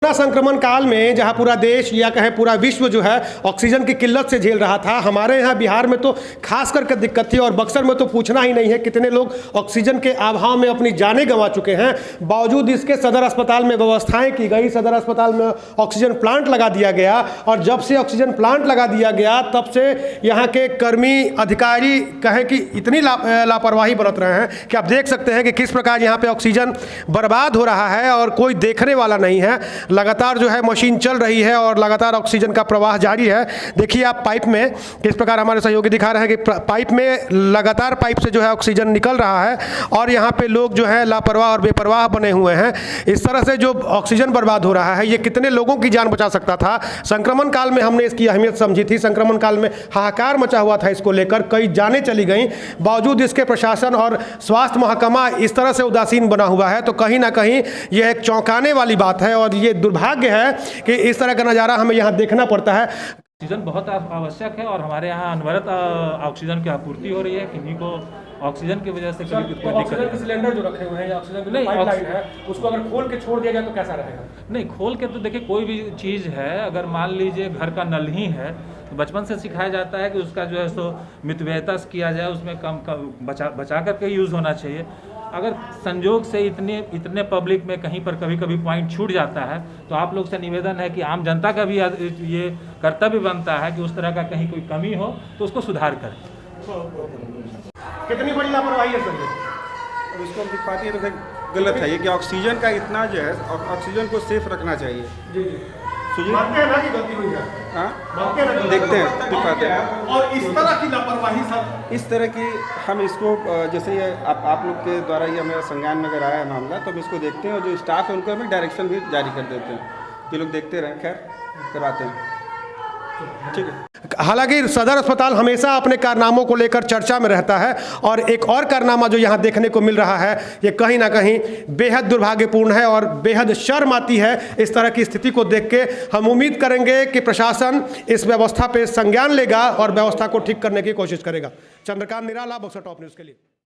Corona संक्रमण काल में जहां पूरा देश या कहें पूरा विश्व जो है ऑक्सीजन की किल्लत से झेल रहा था, हमारे यहाँ बिहार में तो खास करके दिक्कत थी और बक्सर में तो पूछना ही नहीं है कितने लोग ऑक्सीजन के अभाव में अपनी जानें गंवा चुके हैं। बावजूद इसके सदर अस्पताल में व्यवस्थाएं की गई, सदर अस्पताल में ऑक्सीजन प्लांट लगा दिया गया और जब से ऑक्सीजन प्लांट लगा दिया गया तब से यहाँ के कर्मी अधिकारी कहें कि इतनी लापरवाही बरत रहे हैं कि आप देख सकते हैं कि किस प्रकार यहाँ पे ऑक्सीजन बर्बाद हो रहा है और कोई देखने वाला नहीं है। लगातार जो है मशीन चल रही है और लगातार ऑक्सीजन का प्रवाह जारी है। देखिए आप पाइप में किस प्रकार हमारे सहयोगी दिखा रहे हैं कि पाइप में लगातार पाइप से जो है ऑक्सीजन निकल रहा है और यहाँ पे लोग जो है लापरवाह और बेपरवाह बने हुए हैं। इस तरह से जो ऑक्सीजन बर्बाद हो रहा है ये कितने लोगों की जान बचा सकता था। संक्रमण काल में हमने इसकी अहमियत समझी थी, संक्रमण काल में हाहाकार मचा हुआ था इसको लेकर, कई जानें चली गई। बावजूद इसके प्रशासन और स्वास्थ्य महकमा इस तरह से उदासीन बना हुआ है तो कहीं ना कहीं यह एक चौंकाने वाली बात है और ये दुर्भाग्य है कि इस तरह का नज़ारा हमें यहाँ देखना पड़ता है। ऑक्सीजन बहुत आवश्यक है और हमारे यहाँ अनवरत ऑक्सीजन की आपूर्ति हो रही है। किन्हीं को ऑक्सीजन की वजह से कोई दिक्कत ऑक्सीजन के सिलेंडर जो रखे हुए हैं, ऑक्सीजन की पाइपलाइन है, उसको अगर खोल के छोड़ दिया जाए तो कैसा रहेगा? नहीं, खोल के तो देखिए कोई भी चीज़ है, अगर मान लीजिए घर का नल ही है तो बचपन से सिखाया जाता है कि उसका जो है सो मितव्ययता किया जाए, उसमें कम बचा करके यूज़ होना चाहिए। अगर संजोग से इतने पब्लिक में कहीं पर कभी कभी पॉइंट छूट जाता है तो आप लोग से निवेदन है कि आम जनता का भी ये कर्तव्य बनता है कि उस तरह का कहीं कोई कमी हो तो उसको सुधार करें। कितनी बड़ी लापरवाही है सर? इसको दिखाती है तो गलत है ये कि ऑक्सीजन का इतना जो है ऑक्सीजन को सेफ रखना चाहिए। जी मानते हैं ना कि गलती हुई है? मानते हैं, देखते हैं, दिखाते हैं। और इस तरह की लापरवाही सर, इस तरह की हम इसको जैसे ये आप लोग के द्वारा ये हमें संज्ञान में अगर आया है मामला तो हम इसको देखते हैं और जो स्टाफ है उनको हमें डायरेक्शन भी जारी कर देते हैं कि लोग देखते रहें, खैर करवाते हैं। ठीक है। हालांकि सदर अस्पताल हमेशा अपने कारनामों को लेकर चर्चा में रहता है और एक और कारनामा जो यहाँ देखने को मिल रहा है ये कहीं ना कहीं बेहद दुर्भाग्यपूर्ण है और बेहद शर्म आती है। इस तरह की स्थिति को देख के हम उम्मीद करेंगे कि प्रशासन इस व्यवस्था पे संज्ञान लेगा और व्यवस्था को ठीक करने की कोशिश करेगा। चंद्रकांत निराला, बक्सर टॉप न्यूज़ के लिए।